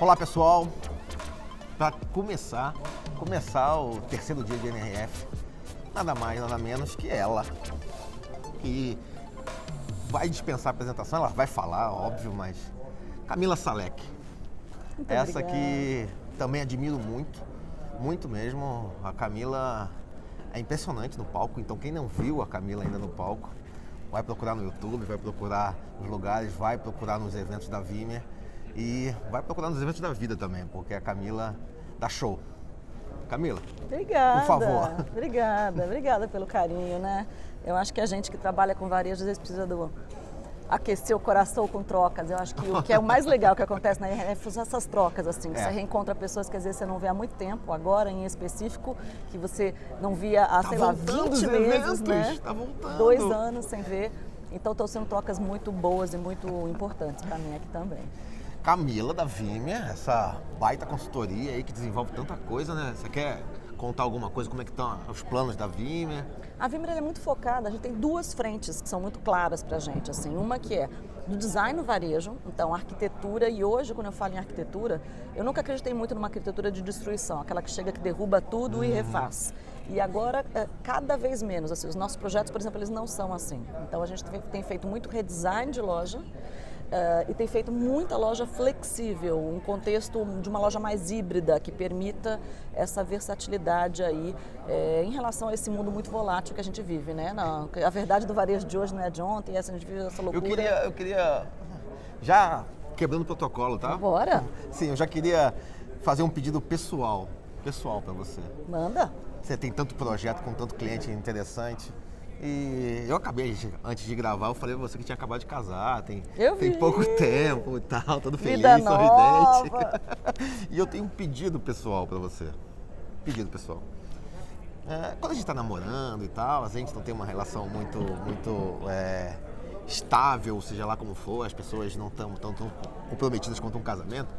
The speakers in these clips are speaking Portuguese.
Olá pessoal, para começar o terceiro dia de NRF, nada mais, nada menos que ela, que vai dispensar a apresentação, ela vai falar, óbvio, mas Camila Salek. Muito Essa obrigada. que também admiro muito mesmo. A Camila é impressionante no palco, então quem não viu a Camila ainda no palco, vai procurar no YouTube, vai procurar nos lugares, vai procurar nos eventos da Vimeo e vai procurar nos eventos da vida também, porque a Camila dá show. Camila, Obrigada. por favor. Obrigada pelo carinho, né? Eu acho que a gente que trabalha com varejo às vezes precisa aquecer o coração com trocas. Eu acho que o que é o mais legal que acontece na NRF são essas trocas, assim, que você reencontra pessoas que às vezes você não vê há muito tempo, agora em específico, que você não via há, sei lá, 20 meses, né? Tá voltando. 2 anos sem ver. Então estão sendo trocas muito boas e muito importantes para mim aqui também. Camila da Vimeo, essa baita consultoria aí que desenvolve tanta coisa, né? Você quer contar alguma coisa, como é que estão os planos da Vimeo? A Vimeo é muito focada, a gente tem 2 frentes que são muito claras pra gente, assim, uma que é do design no varejo, então arquitetura, e hoje quando eu falo em arquitetura, eu nunca acreditei muito numa arquitetura de destruição, aquela que chega que derruba tudo e refaz. E agora, cada vez menos, assim, os nossos projetos, por exemplo, eles não são assim. Então a gente tem feito muito redesign de loja, e tem feito muita loja flexível, um contexto de uma loja mais híbrida, que permita essa versatilidade aí em relação a esse mundo muito volátil que a gente vive, né? A verdade do varejo de hoje não é de ontem, a gente vive essa loucura. Eu queria já quebrando o protocolo, tá? Bora! Sim, eu já queria fazer um pedido pessoal para você. Manda! Você tem tanto projeto com tanto cliente interessante. E eu acabei, antes de gravar, eu falei pra você que tinha acabado de casar, tem pouco tempo e tal, todo feliz, Vida sorridente. nova. E eu tenho um pedido pessoal pra você. Pedido pessoal. Quando a gente tá namorando e tal, a gente não tem uma relação muito estável, seja lá como for, as pessoas não estão tão comprometidas quanto um casamento.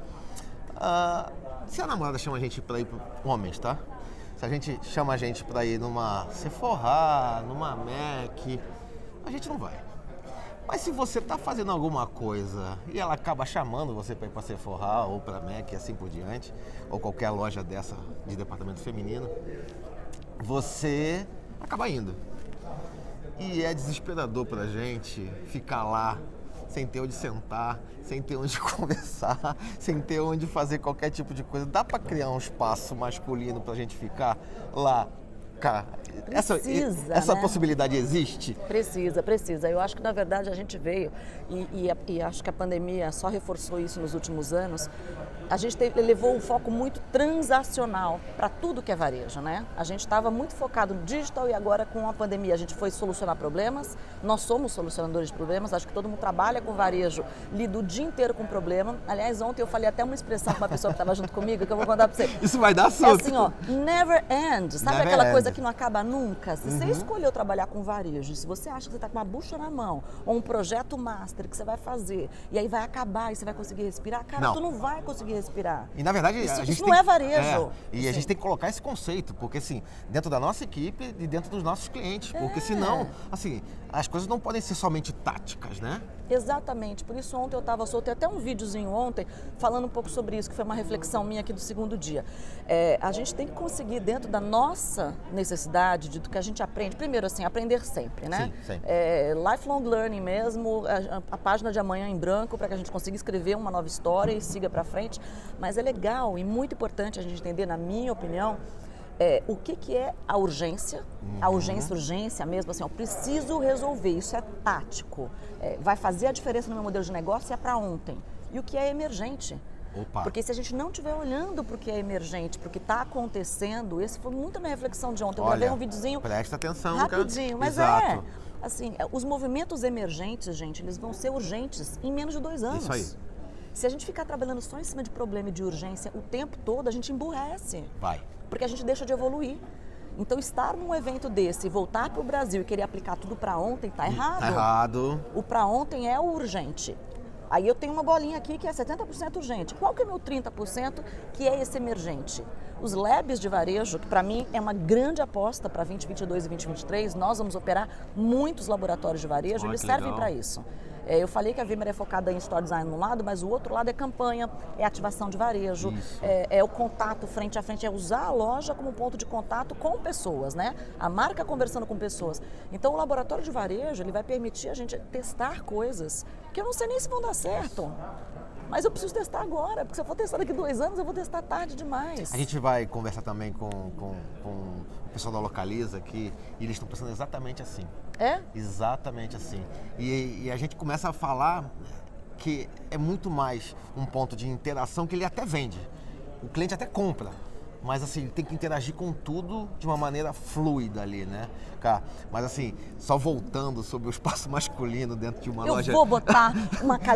Se a namorada chama a gente pra ir homens, tá? Se a gente chama a gente pra ir numa Sephora, numa MAC, a gente não vai. Mas se você tá fazendo alguma coisa e ela acaba chamando você pra ir pra Sephora ou pra MAC e assim por diante, ou qualquer loja dessa de departamento feminino, você acaba indo. E é desesperador pra gente ficar lá sem ter onde sentar, sem ter onde conversar, sem ter onde fazer qualquer tipo de coisa. Dá pra criar um espaço masculino pra gente ficar lá? Cara, essa né? Possibilidade existe? Precisa. Eu acho que, na verdade, a gente veio, e acho que a pandemia só reforçou isso nos últimos anos, a gente levou um foco muito transacional para tudo que é varejo, né? A gente estava muito focado no digital e agora com a pandemia a gente foi solucionar problemas, nós somos solucionadores de problemas, acho que todo mundo trabalha com varejo, lida o dia inteiro com problema. Aliás, ontem eu falei até uma expressão com uma pessoa que estava junto comigo, que eu vou contar para você. Isso vai dar É certo. assim, ó, never end, sabe Never aquela end. coisa que não acaba nunca? Se você escolheu trabalhar com varejo, se você acha que você está com uma bucha na mão, ou um projeto master que você vai fazer, e aí vai acabar e você vai conseguir respirar, cara, tu não vai conseguir respirar. E na verdade, Isso não é varejo. E a gente tem que colocar esse conceito, porque assim, dentro da nossa equipe e dentro dos nossos clientes, porque senão, assim, as coisas não podem ser somente táticas, né? Exatamente, por isso ontem eu soltei até um videozinho ontem falando um pouco sobre isso, que foi uma reflexão minha aqui do segundo dia. A gente tem que conseguir, dentro da nossa necessidade, do que a gente aprende, primeiro assim, aprender sempre, né? Sim, sempre. Lifelong learning mesmo, a página de amanhã em branco, para que a gente consiga escrever uma nova história e siga para frente, mas é legal e muito importante a gente entender, na minha opinião, o que é a urgência, urgência mesmo, assim, eu preciso resolver, isso é tático, vai fazer a diferença no meu modelo de negócio e é para ontem. E o que é emergente? Opa. Porque se a gente não estiver olhando para o que é emergente, para o que está acontecendo, esse foi muito a minha reflexão de ontem, eu gravei um videozinho presta atenção, rapidinho, mas Exato. assim, os movimentos emergentes, gente, eles vão ser urgentes em menos de 2 anos. Isso aí. Se a gente ficar trabalhando só em cima de problema e de urgência o tempo todo, a gente emburrece. Vai. Porque a gente deixa de evoluir. Então, estar num evento desse e voltar para o Brasil e querer aplicar tudo para ontem, tá errado. Tá errado. O para ontem é o urgente. Aí eu tenho uma bolinha aqui que é 70% urgente. Qual que é o meu 30% que é esse emergente? Os labs de varejo, que para mim é uma grande aposta para 2022 e 2023, nós vamos operar muitos laboratórios de varejo, eles servem para isso. Eu falei que a Vimeo é focada em store design no lado, mas o outro lado é campanha, é ativação de varejo, é o contato frente a frente, é usar a loja como ponto de contato com pessoas, né? A marca conversando com pessoas. Então o laboratório de varejo, ele vai permitir a gente testar coisas que eu não sei nem se vão dar certo. Mas eu preciso testar agora, porque se eu for testar daqui 2 anos, eu vou testar tarde demais. A gente vai conversar também com o pessoal da Localiza aqui, e eles estão pensando exatamente assim. É? Exatamente assim. E a gente começa a falar que é muito mais um ponto de interação que ele até vende. O cliente até compra. Mas assim, ele tem que interagir com tudo de uma maneira fluida ali, né? Mas assim, só voltando sobre o espaço masculino dentro de uma loja... Eu vou botar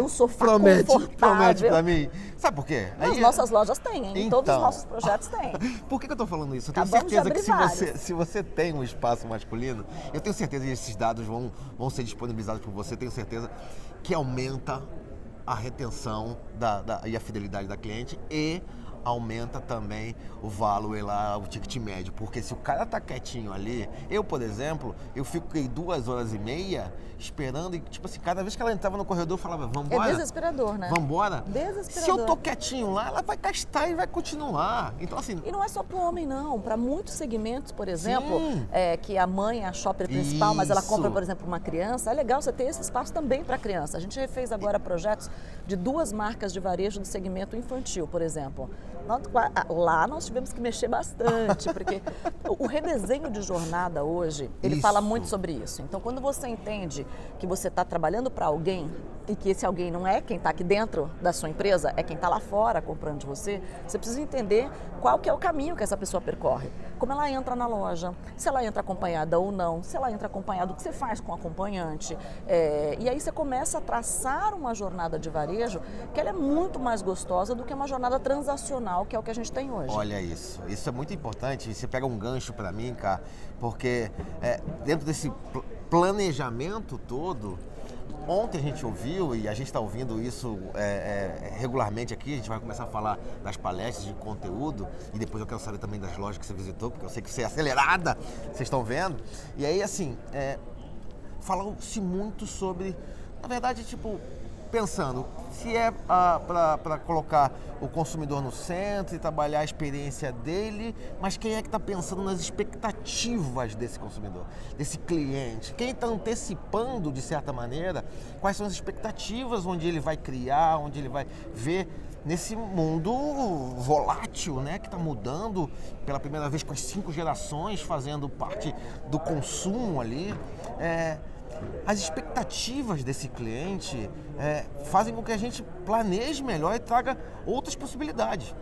um sofá promete confortável. pra mim. Sabe por quê? As nossas lojas têm, hein? Então, Todos os nossos projetos têm. Por que eu tô falando isso? Eu tenho Acabamos de certeza que abrir se você tem um espaço masculino, eu tenho certeza que esses dados vão ser disponibilizados por você, tenho certeza que aumenta a retenção e a fidelidade da cliente e aumenta também o valor lá, o ticket médio. Porque se o cara tá quietinho ali, eu, por exemplo, eu fiquei 2h30 esperando e, tipo assim, cada vez que ela entrava no corredor, eu falava, vambora. É desesperador, né? Vambora. Desesperador. Se eu tô quietinho lá, ela vai gastar e vai continuar. Então, assim... E não é só pro homem, não. Para muitos segmentos, por exemplo, Sim. Que a mãe é a shopper principal, mas ela Isso. compra, por exemplo, uma criança, é legal você ter esse espaço também para criança. A gente refez agora projetos de 2 marcas de varejo do segmento infantil, por exemplo. Lá nós tivemos que mexer bastante, porque o redesenho de jornada hoje, ele fala muito sobre isso. Então, quando você entende que você está trabalhando para alguém e que esse alguém não é quem está aqui dentro da sua empresa, é quem está lá fora comprando de você, você precisa entender qual que é o caminho que essa pessoa percorre. Como ela entra na loja, se ela entra acompanhada ou não, se ela entra acompanhada, o que você faz com o acompanhante. E aí você começa a traçar uma jornada de varejo que ela é muito mais gostosa do que uma jornada transacional, que é o que a gente tem hoje. Olha isso é muito importante. Você pega um gancho para mim, cara, porque dentro desse planejamento todo, ontem a gente ouviu, e a gente está ouvindo isso regularmente aqui, a gente vai começar a falar das palestras de conteúdo, e depois eu quero saber também das lojas que você visitou, porque eu sei que você é acelerada, vocês estão vendo. E aí, assim, falou-se muito sobre, na verdade, tipo, pensando, se é para colocar o consumidor no centro e trabalhar a experiência dele, mas quem é que está pensando nas expectativas desse consumidor, desse cliente? Quem está antecipando, de certa maneira, quais são as expectativas onde ele vai criar, onde ele vai ver nesse mundo volátil, né, que está mudando pela primeira vez com as 5 gerações fazendo parte do consumo ali. As expectativas desse cliente fazem com que a gente planeje melhor e traga outras possibilidades.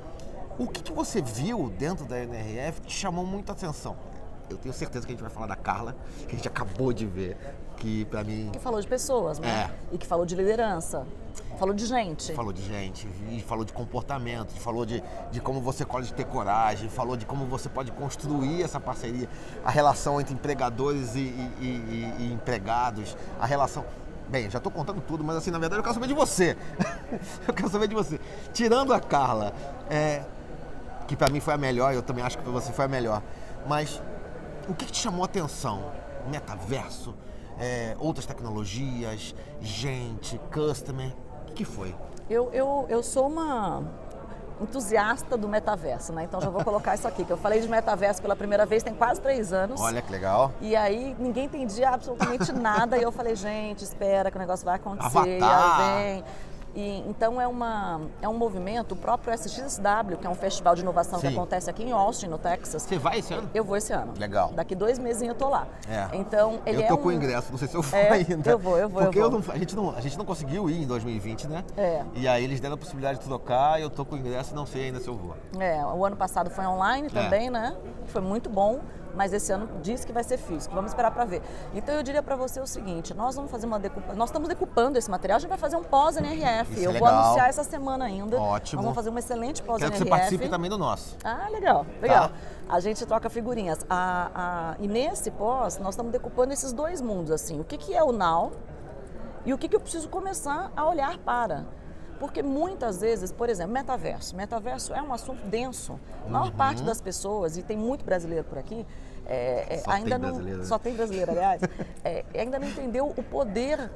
O que você viu dentro da NRF que te chamou muita atenção? Eu tenho certeza que a gente vai falar da Carla, que a gente acabou de ver, que pra mim... Que falou de pessoas, né? E que falou de liderança, falou de gente. Falou de gente, e falou de comportamento, falou de como você pode ter coragem, falou de como você pode construir essa parceria, a relação entre empregadores e empregados, a relação... Bem, já estou contando tudo, mas assim, na verdade eu quero saber de você. Eu quero saber de você. Tirando a Carla, que pra mim foi a melhor, eu também acho que pra você foi a melhor, mas o que te chamou a atenção? Metaverso, outras tecnologias, gente, customer, o que foi? Eu sou uma entusiasta do metaverso, né? Então já vou colocar isso aqui, que eu falei de metaverso pela primeira vez tem quase 3 anos. Olha que legal. E aí ninguém entendia absolutamente nada e eu falei, gente, espera que o negócio vai acontecer. Avatar. E aí vem. Então é um movimento, o próprio SXSW, que é um festival de inovação que acontece aqui em Austin, no Texas. Você vai esse ano? Eu vou esse ano. Legal. Daqui 2 meses eu tô lá. Então, ele eu tô com o ingresso, não sei se eu vou ainda. Eu vou. Porque a gente não conseguiu ir em 2020, né? E aí eles deram a possibilidade de trocar, eu tô com o ingresso e não sei ainda se eu vou. O ano passado foi online também, né? Foi muito bom. Mas esse ano diz que vai ser físico. Vamos esperar para ver. Então eu diria para você o seguinte, nós vamos fazer nós estamos decupando esse material, a gente vai fazer um pós-NRF. Eu vou anunciar essa semana ainda. Ótimo. Nós vamos fazer um excelente pós-NRF. Quero que você participe também do nosso. Ah, legal. Tá. A gente troca figurinhas. E nesse pós, nós estamos decupando esses 2 mundos, assim. O que é o now e o que eu preciso começar a olhar para. Porque muitas vezes, por exemplo, metaverso. Metaverso é um assunto denso. A maior parte das pessoas, e tem muito brasileiro por aqui, Ainda não, só tem brasileiro, aliás, ainda não entendeu o poder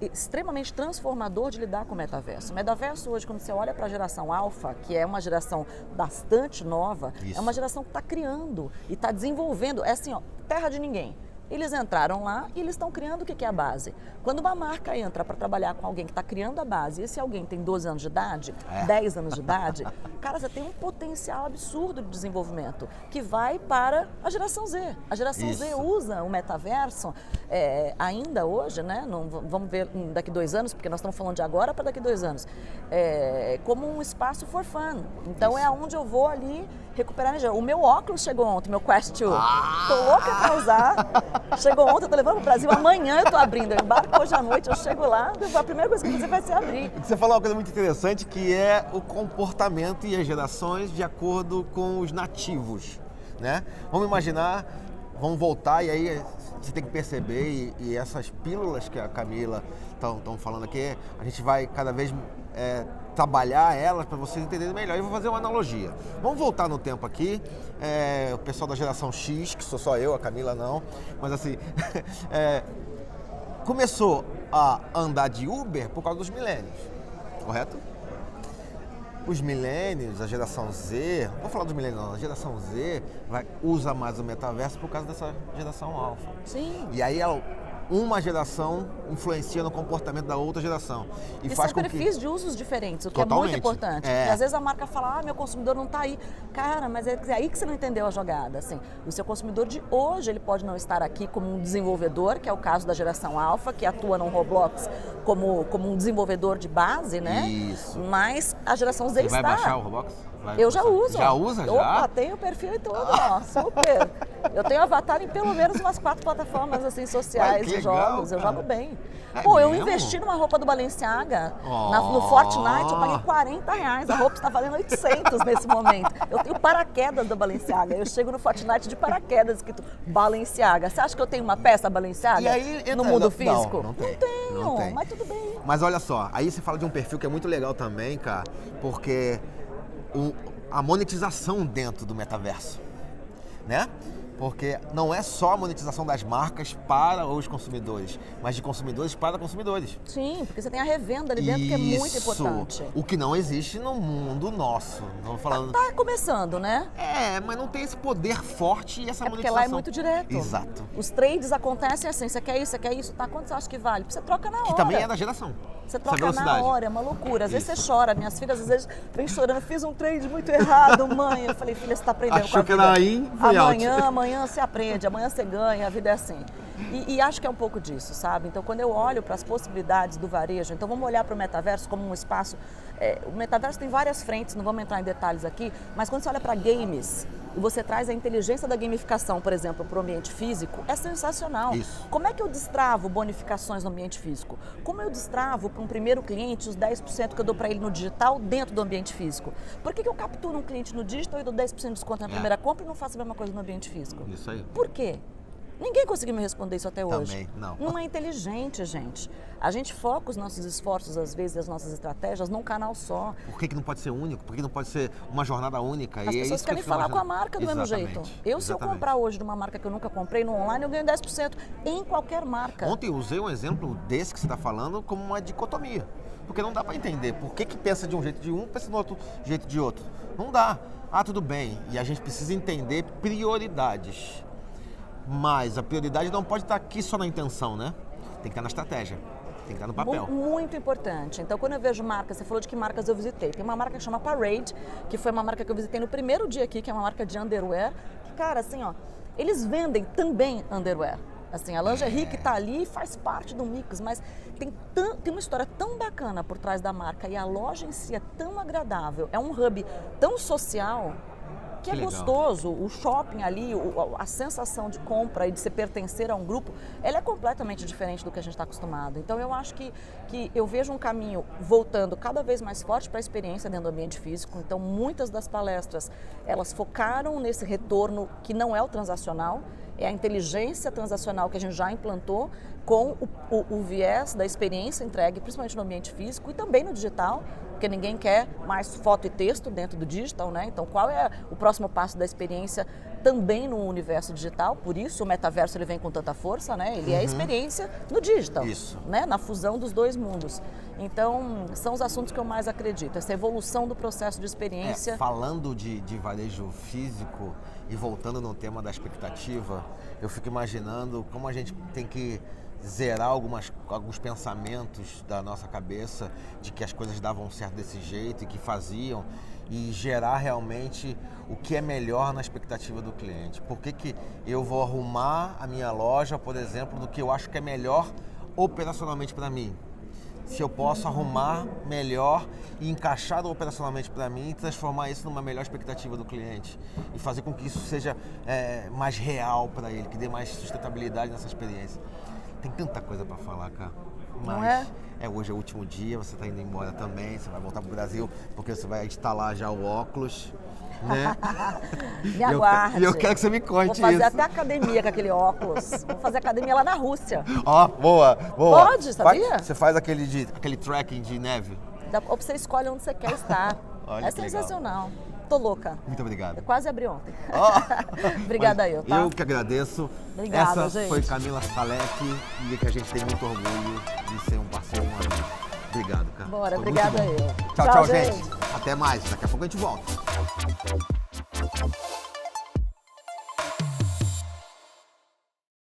extremamente transformador de lidar com o metaverso. O metaverso hoje, quando você olha para a geração alfa, que é uma geração bastante nova, Isso. é uma geração que está criando e está desenvolvendo, é assim, ó, terra de ninguém. Eles entraram lá e eles estão criando o que é a base. Quando uma marca entra para trabalhar com alguém que está criando a base, e esse alguém tem 12 anos de idade, 10 anos de idade, cara, você tem um potencial absurdo de desenvolvimento que vai para a geração Z. A geração Z usa o metaverso ainda hoje, né? Não, vamos ver daqui 2 anos, porque nós estamos falando de agora para daqui 2 anos, como um espaço for fun. Então é onde eu vou ali recuperar energia. O meu óculos chegou ontem, meu Quest 2. Tô louca para usar. Chegou ontem, eu tô levando pro Brasil, amanhã eu tô abrindo. Eu embarco hoje à noite, eu chego lá, a primeira coisa que você vai ser abrir. Você falou uma coisa muito interessante, que é o comportamento e as gerações de acordo com os nativos, né? Vamos imaginar, vamos voltar, e aí você tem que perceber, e essas pílulas que a Camila estão falando aqui, a gente vai cada vez trabalhar elas para vocês entenderem melhor. Eu vou fazer uma analogia. Vamos voltar no tempo aqui, o pessoal da geração X, que sou só eu, a Camila não, mas assim, começou a andar de Uber por causa dos milênios, correto? Os milênios, a geração Z, não vou falar dos milênios não, a geração Z usa mais o metaverso por causa dessa geração alfa. Sim. E aí uma geração influencia no comportamento da outra geração. E faz são perfis de usos diferentes, o que é muito importante. Porque às vezes a marca fala, meu consumidor não está aí. Cara, mas é aí que você não entendeu a jogada. Assim, o seu consumidor de hoje, ele pode não estar aqui como um desenvolvedor, que é o caso da geração alfa, que atua no Roblox como um desenvolvedor de base, né? Isso. Mas a geração Z está. Você vai baixar o Roblox? Eu já uso. Já usa? Já? Opa, tenho o perfil e tudo, ó, super. Eu tenho avatar em pelo menos umas 4 plataformas assim, sociais de jogos, eu jogo bem. Eu investi numa roupa do Balenciaga, no Fortnite, eu paguei R$40, a roupa está valendo 800 nesse momento. Eu tenho paraquedas da Balenciaga, eu chego no Fortnite de paraquedas escrito Balenciaga. Você acha que eu tenho uma peça Balenciaga no mundo físico? Não tenho, não tenho, mas tudo bem. Mas olha só, aí você fala de um perfil que é muito legal também, cara, porque a monetização dentro do metaverso, né? Porque não é só a monetização das marcas para os consumidores, mas de consumidores para consumidores. Sim, porque você tem a revenda ali dentro, que é muito importante. O que não existe no mundo nosso. Não falando... Tá começando, né? Mas não tem esse poder forte e essa monetização. Porque lá é muito direto. Exato. Os trades acontecem assim, você quer isso, tá? Quanto você acha que vale? Você troca na hora. Que também é da geração. Você troca na hora, é uma loucura. Às vezes você chora, minhas filhas às vezes vêm chorando, fiz um trade muito errado, mãe. Eu falei, filha, você tá aprendendo com a vida. Amanhã você aprende, amanhã você ganha, a vida é assim. E acho que é um pouco disso, sabe? Então, quando eu olho para as possibilidades do varejo, então vamos olhar para o metaverso como um espaço... o metaverso tem várias frentes, não vamos entrar em detalhes aqui, mas quando você olha para games e você traz a inteligência da gamificação, por exemplo, para o ambiente físico, é sensacional. Isso. Como é que eu destravo bonificações no ambiente físico? Como eu destravo para um primeiro cliente os 10% que eu dou para ele no digital dentro do ambiente físico? Por que eu capturo um cliente no digital e dou 10% de desconto na primeira compra e não faço a mesma coisa no ambiente físico? Isso aí. Por quê? Ninguém conseguiu me responder isso até hoje. Também, não. Não é inteligente, gente. A gente foca os nossos esforços, às vezes, e as nossas estratégias num canal só. Por que não pode ser único? Por que não pode ser uma jornada única? As pessoas querem falar com a marca do mesmo jeito. Se eu comprar hoje de uma marca que eu nunca comprei no online, eu ganho 10% em qualquer marca. Ontem eu usei um exemplo desse que você está falando como uma dicotomia. Porque não dá para entender por que pensa de um jeito de um, pensa no outro jeito de outro. Não dá. Tudo bem. E a gente precisa entender prioridades. Mas a prioridade não pode estar aqui só na intenção, né? Tem que estar na estratégia, tem que estar no papel. Muito importante. Então, quando eu vejo marcas, você falou de que marcas eu visitei. Tem uma marca que chama Parade, que foi uma marca que eu visitei no primeiro dia aqui, que é uma marca de underwear. Que, cara, assim, ó, eles vendem também underwear. Assim, a lingerie que está ali faz parte do mix, mas tem uma história tão bacana por trás da marca e a loja em si é tão agradável, é um hub tão social... Que é gostoso, o shopping ali, a sensação de compra e de se pertencer a um grupo, ela é completamente diferente do que a gente está acostumado. Então eu acho que eu vejo um caminho voltando cada vez mais forte para a experiência dentro do ambiente físico. Então muitas das palestras, elas focaram nesse retorno que não é o transacional, é a inteligência transacional que a gente já implantou com o viés da experiência entregue, principalmente no ambiente físico e também no digital, porque ninguém quer mais foto e texto dentro do digital, né? Então, qual é o próximo passo da experiência também no universo digital, por isso o metaverso ele vem com tanta força, né? Ele é a experiência no digital, Isso. né? Na fusão dos dois mundos. Então, são os assuntos que eu mais acredito, essa evolução do processo de experiência. Falando de varejo físico e voltando no tema da expectativa, eu fico imaginando como a gente tem que zerar alguns pensamentos da nossa cabeça de que as coisas davam certo desse jeito e que faziam, e gerar realmente o que é melhor na expectativa do cliente. Por que eu vou arrumar a minha loja, por exemplo, do que eu acho que é melhor operacionalmente para mim? Se eu posso arrumar melhor e encaixar operacionalmente para mim e transformar isso numa melhor expectativa do cliente e fazer com que isso seja mais real para ele, que dê mais sustentabilidade nessa experiência. Tem tanta coisa para falar, cara. Não é? Hoje é o último dia, você está indo embora também, você vai voltar para o Brasil porque você vai instalar já o óculos, né? Me aguarde. E eu quero que você me conte isso. Vou fazer até academia com aquele óculos. Vou fazer academia lá na Rússia. Ó, boa. Pode, sabia? Você faz aquele tracking de neve? Ou você escolhe onde você quer estar. Olha É que sensacional. Tô louca. Muito obrigado. Eu quase abri ontem. Oh. Obrigada eu, tá? Eu que agradeço. Obrigada, Essa gente. foi Camila Salek e que a gente tem muito orgulho de ser um parceiro, um amigo. Obrigado, cara. Bora, Foi obrigada muito bom. eu. Tchau, gente. Até mais. Daqui a pouco a gente volta.